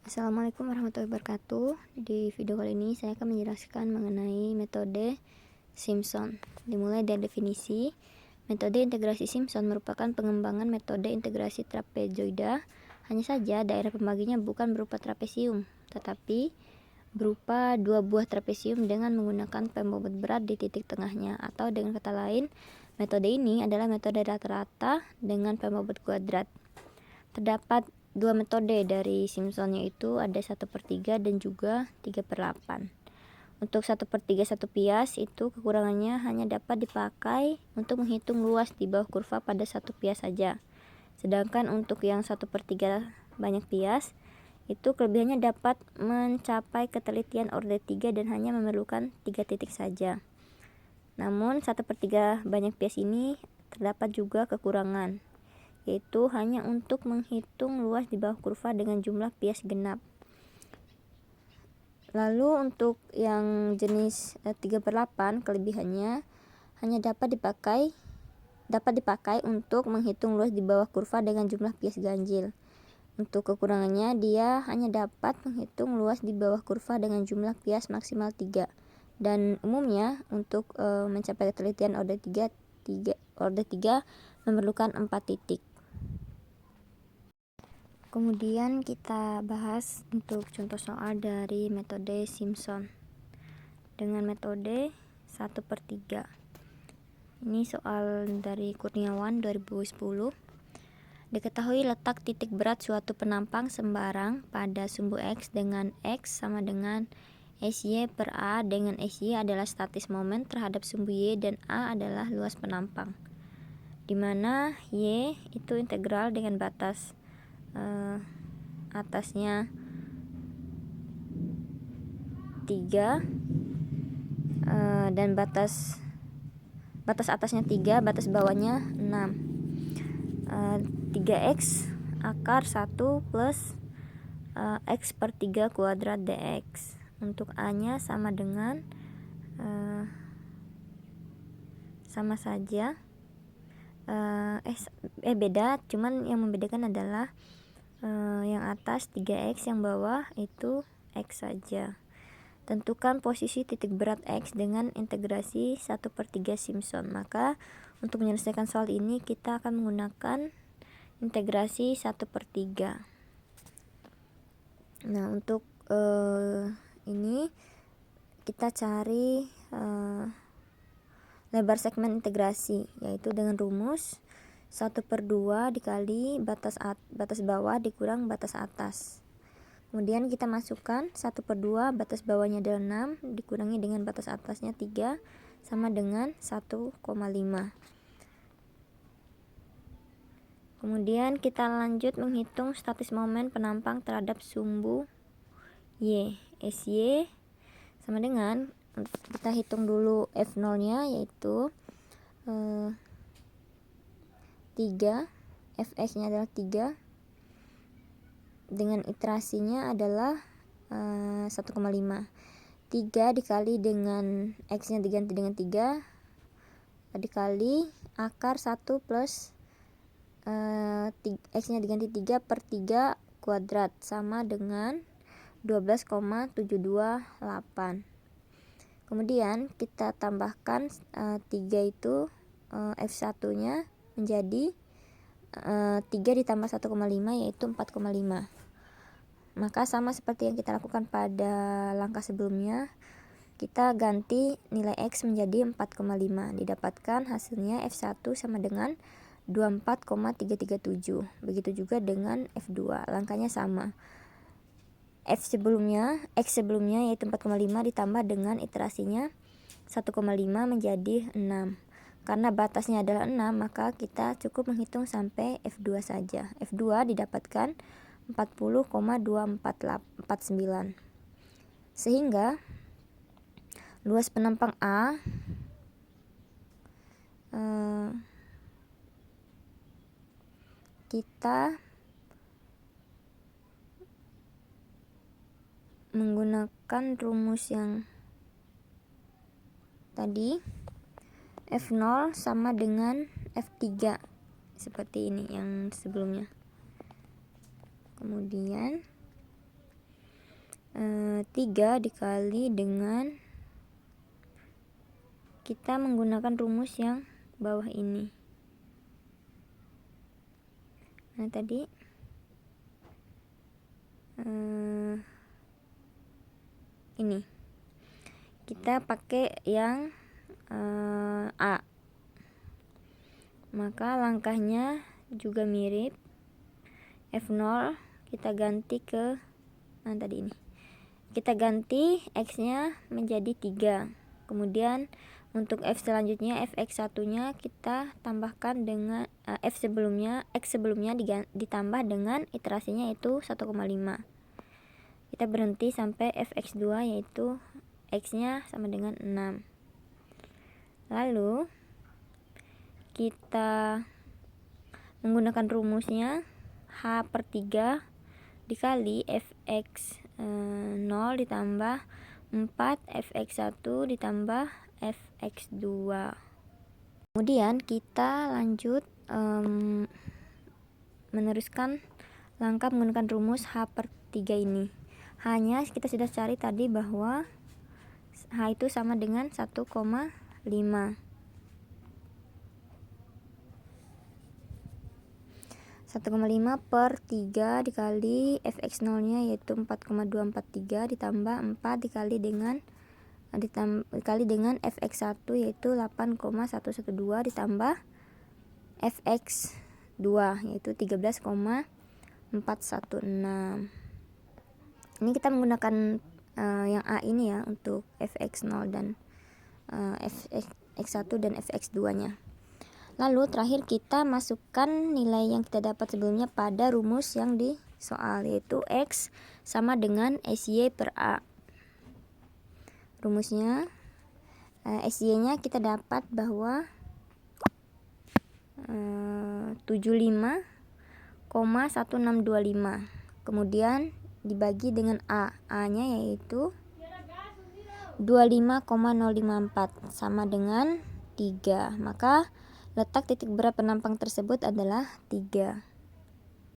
Assalamualaikum warahmatullahi wabarakatuh. Di video kali ini saya akan menjelaskan mengenai metode Simpson. Dimulai dari definisi. Metode integrasi Simpson merupakan pengembangan metode integrasi trapezoida. Hanya saja daerah pembaginya bukan berupa trapesium, tetapi berupa dua buah trapesium dengan menggunakan pembobot berat di titik tengahnya, atau dengan kata lain, metode ini adalah metode rata-rata dengan pembobot kuadrat. Terdapat dua metode dari Simpson, yaitu ada 1/3 dan juga 3/8. Untuk 1/3 satu pias itu kekurangannya hanya dapat dipakai untuk menghitung luas di bawah kurva pada satu pias saja. Sedangkan untuk yang 1/3 banyak pias itu kelebihannya dapat mencapai ketelitian orde 3 dan hanya memerlukan 3 titik saja. Namun 1/3 banyak pias ini terdapat juga kekurangan, yaitu hanya untuk menghitung luas di bawah kurva dengan jumlah pias genap. Lalu untuk yang jenis 3/8 kelebihannya hanya dapat dipakai untuk menghitung luas di bawah kurva dengan jumlah pias ganjil. Untuk kekurangannya dia hanya dapat menghitung luas di bawah kurva dengan jumlah pias maksimal 3. Dan umumnya untuk mencapai ketelitian orde 3 memerlukan 4 titik. Kemudian kita bahas untuk contoh soal dari metode Simpson dengan metode 1/3. Ini soal dari Kurniawan 2010. Diketahui letak titik berat suatu penampang sembarang pada sumbu X dengan X sama dengan SY per A, dengan SY adalah statis momen terhadap sumbu Y dan A adalah luas penampang, dimana Y itu integral dengan batas atasnya 3 dan batas atasnya 3, batas bawahnya 6. 3x akar 1 plus x per 3 kuadrat dx. Untuk A nya sama dengan sama saja beda, cuman yang membedakan adalah yang atas 3x, yang bawah itu x saja. Tentukan posisi titik berat x dengan integrasi 1/3 Simpson. Maka untuk menyelesaikan soal ini kita akan menggunakan integrasi 1/3. Nah, untuk ini kita cari lebar segmen integrasi, yaitu dengan rumus 1/2 dikali batas bawah dikurang batas atas. Kemudian kita masukkan 1/2, batas bawahnya adalah 6 dikurangi dengan batas atasnya 3 sama dengan 1,5. Kemudian kita lanjut menghitung statis momen penampang terhadap sumbu Y. SY sama dengan, kita hitung dulu F0 nya yaitu 3, Fx nya adalah 3, dengan iterasinya adalah 1,5. 3 dikali dengan x nya diganti dengan 3 dikali akar 1 plus x nya diganti 3 per 3 kuadrat sama dengan 12,728. Kemudian kita tambahkan 3 itu F1 nya menjadi 3 ditambah 1,5 yaitu 4,5. Maka sama seperti yang kita lakukan pada langkah sebelumnya, kita ganti nilai X menjadi 4,5. Didapatkan hasilnya F1 sama dengan 24,337. Begitu juga dengan F2. Langkahnya sama. X sebelumnya yaitu 4,5 ditambah dengan iterasinya 1,5 menjadi 6. Karena batasnya adalah 6, maka kita cukup menghitung sampai F2 saja. F2 didapatkan 40,2449. Sehingga luas penampang A kita menggunakan rumus yang tadi, F0 sama dengan F3 seperti ini yang sebelumnya. Kemudian 3 dikali dengan, kita menggunakan rumus yang bawah ini. Nah tadi ini kita pakai yang A, maka langkahnya juga mirip. F0 kita ganti ke tadi ini, kita ganti X nya menjadi 3. Kemudian untuk F selanjutnya, Fx1 nya kita tambahkan dengan X sebelumnya ditambah dengan iterasinya yaitu 1,5. Kita berhenti sampai Fx2 yaitu X nya sama dengan 6. Lalu kita menggunakan rumusnya H/3 dikali Fx0 ditambah 4 Fx1 ditambah Fx2. Kemudian kita lanjut meneruskan langkah menggunakan rumus H/3 ini. Hanya kita sudah cari tadi bahwa H itu sama dengan 1,5. 1,5 per 3 dikali Fx0 nya yaitu 4,243 ditambah 4 dikali dengan Fx1 yaitu 8,112 ditambah Fx2 yaitu 13,416. Ini kita menggunakan yang A ini ya untuk Fx0 dan Fx1 dan Fx2 nya. Lalu terakhir kita masukkan nilai yang kita dapat sebelumnya pada rumus yang di soal, yaitu X sama dengan SY per A. Rumusnya SY nya kita dapat bahwa 75,1625, kemudian dibagi dengan A nya yaitu 25,054 sama dengan 3, maka letak titik berat penampang tersebut adalah 3.